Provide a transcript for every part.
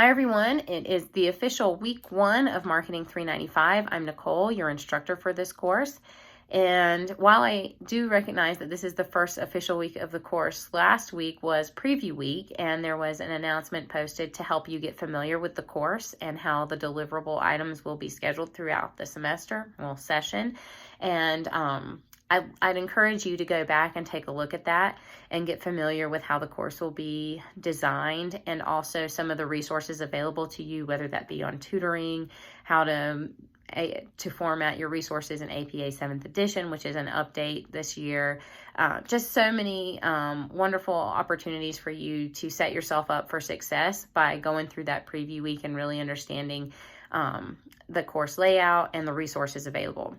Hi everyone, it is the official week 1 of Marketing 395. I'm Nicole, your instructor for this course. And while I do recognize that this is the first official week of the course, last week was preview week and there was an announcement posted to help you get familiar with the course and how the deliverable items will be scheduled throughout the session. And I'd encourage you to go back and take a look at that and get familiar with how the course will be designed and also some of the resources available to you, whether that be on tutoring, how to format your resources in APA 7th edition, which is an update this year. Just so many wonderful opportunities for you to set yourself up for success by going through that preview week and really understanding the course layout and the resources available.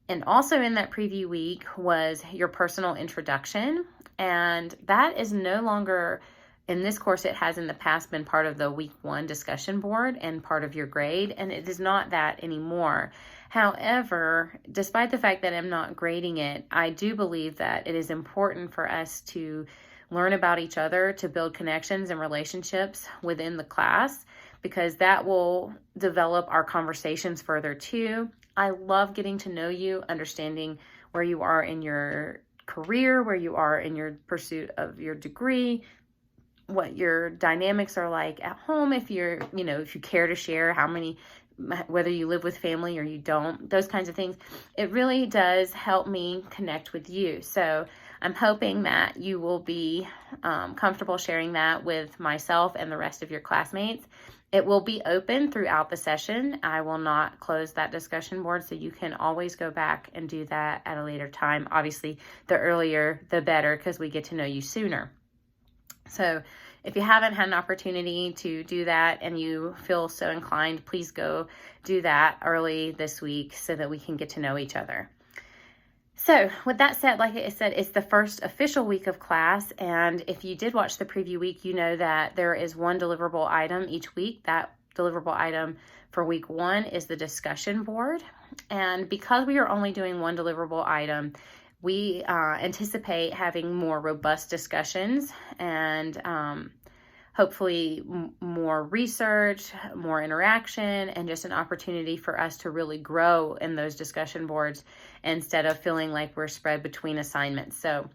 And also in that preview week was your personal introduction. And that is no longer, in this course, it has in the past been part of the week 1 discussion board and part of your grade. And it is not that anymore. However, despite the fact that I'm not grading it, I do believe that it is important for us to learn about each other, to build connections and relationships within the class, because that will develop our conversations further too. I love getting to know you, understanding where you are in your career, where you are in your pursuit of your degree, what your dynamics are like at home, if you care to share whether you live with family or you don't, those kinds of things. It really does help me connect with you. So I'm hoping that you will be comfortable sharing that with myself and the rest of your classmates. It will be open throughout the session. I will not close that discussion board, so you can always go back and do that at a later time. Obviously, the earlier, the better, because we get to know you sooner. So if you haven't had an opportunity to do that and you feel so inclined, please go do that early this week so that we can get to know each other. So with that said, like I said, it's the first official week of class. And if you did watch the preview week, you know that there is one deliverable item each week. That deliverable item for week 1 is the discussion board. And because we are only doing one deliverable item, we anticipate having more robust discussions and hopefully more research, more interaction, and just an opportunity for us to really grow in those discussion boards instead of feeling like we're spread between assignments. So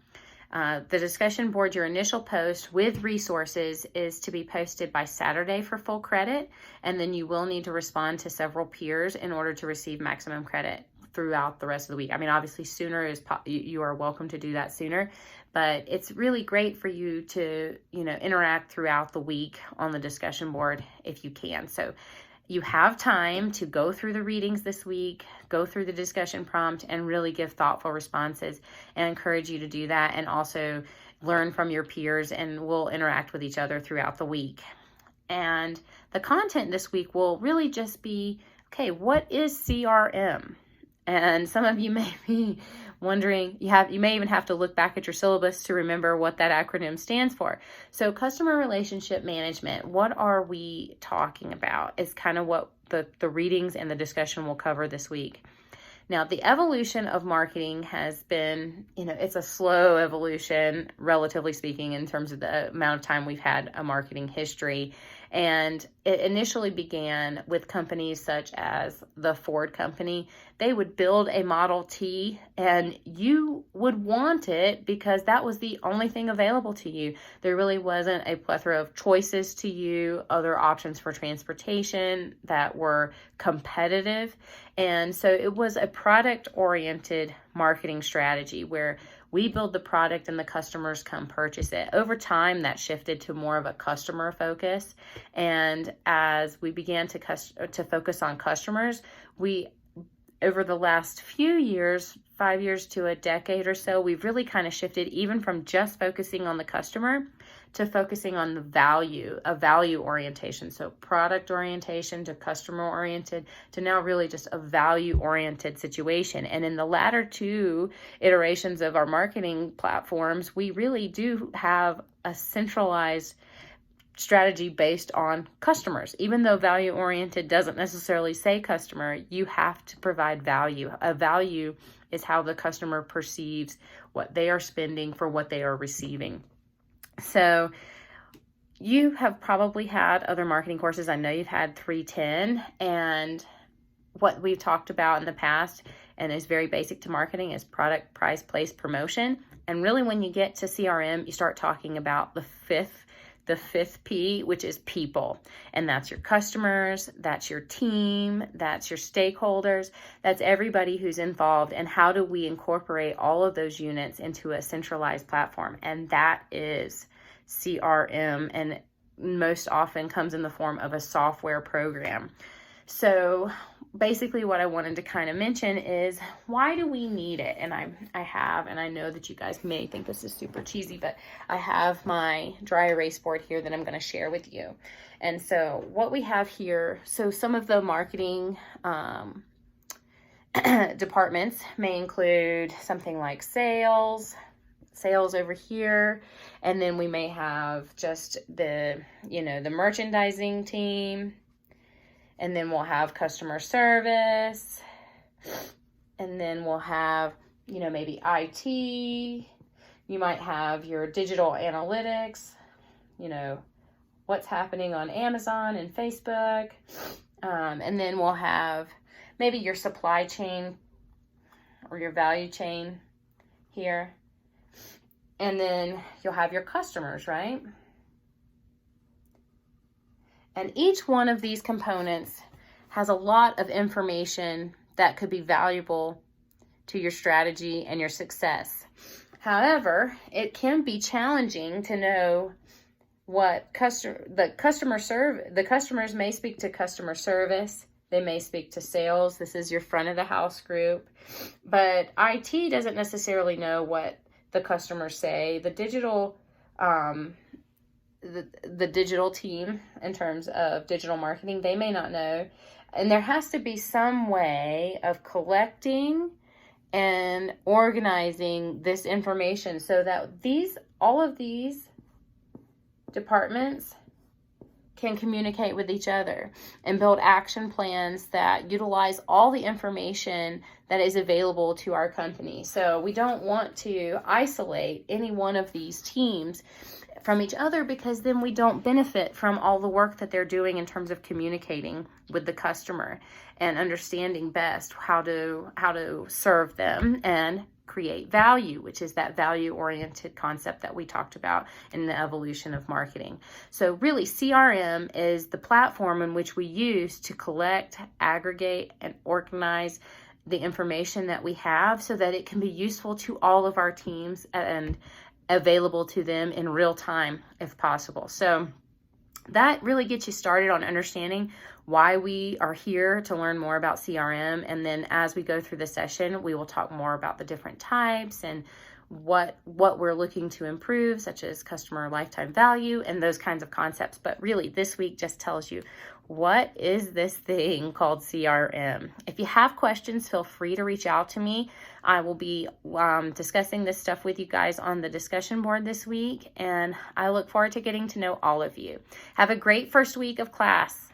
the discussion board, your initial post with resources, is to be posted by Saturday for full credit, and then you will need to respond to several peers in order to receive maximum credit throughout the rest of the week. I mean, obviously sooner you are welcome to do that sooner, but it's really great for you to, interact throughout the week on the discussion board if you can. So you have time to go through the readings this week, go through the discussion prompt, and really give thoughtful responses, and I encourage you to do that, and also learn from your peers, and we'll interact with each other throughout the week. And the content this week will really just be, okay, what is CRM? And some of you may be wondering, you may even have to look back at your syllabus to remember what that acronym stands for. So customer relationship management, what are we talking about, is kind of what the readings and the discussion will cover this week. Now, the evolution of marketing has been, it's a slow evolution, relatively speaking, in terms of the amount of time we've had a marketing history. And it initially began with companies such as the Ford company. They would build a Model T and you would want it because that was the only thing available to you. There really wasn't a plethora of choices to you, other options for transportation that were competitive. And so it was a product-oriented marketing strategy where we build the product and the customers come purchase it. Over time, that shifted to more of a customer focus. And as we began to focus on customers, over the last few years, 5 years to a decade or so, we've really kind of shifted even from just focusing on the customer to focusing on the value orientation. So product orientation to customer oriented to now really just a value oriented situation. And in the latter 2 iterations of our marketing platforms, we really do have a centralized strategy based on customers. Even though value oriented doesn't necessarily say customer, you have to provide value. A value is how the customer perceives what they are spending for what they are receiving. So you have probably had other marketing courses. I know you've had 310, and what we've talked about in the past and is very basic to marketing is product, price, place, promotion. And really when you get to CRM, you start talking about the fifth P, which is people. And that's your customers, that's your team, that's your stakeholders, that's everybody who's involved. And how do we incorporate all of those units into a centralized platform? And that is CRM, and most often comes in the form of a software program. So basically what I wanted to kind of mention is, why do we need it? And I know that you guys may think this is super cheesy, but I have my dry erase board here that I'm going to share with you. And so what we have here, so some of the marketing departments may include something like sales over here, and then we may have just the merchandising team. And then we'll have customer service, and then we'll have, maybe IT. You might have your digital analytics, what's happening on Amazon and Facebook. And then we'll have maybe your supply chain or your value chain here. And then you'll have your customers, right? And each one of these components has a lot of information that could be valuable to your strategy and your success. However, it can be challenging to know what the customers may speak to customer service. They may speak to sales. This is your front of the house group. But IT doesn't necessarily know what the customers say. The digital the digital team, in terms of digital marketing, they may not know. And there has to be some way of collecting and organizing this information so that all of these departments can communicate with each other and build action plans that utilize all the information that is available to our company. So we don't want to isolate any one of these teams from each other, because then we don't benefit from all the work that they're doing in terms of communicating with the customer and understanding best how to serve them and create value, which is that value-oriented concept that we talked about in the evolution of marketing. So really, CRM is the platform in which we use to collect, aggregate, and organize the information that we have so that it can be useful to all of our teams and available to them in real time if possible. So that really gets you started on understanding why we are here to learn more about CRM. And then as we go through the session, we will talk more about the different types and what we're looking to improve, such as customer lifetime value and those kinds of concepts. But really, this week just tells you, what is this thing called CRM? If you have questions, feel free to reach out to me. I will be discussing this stuff with you guys on the discussion board this week, and I look forward to getting to know all of you. Have a great first week of class.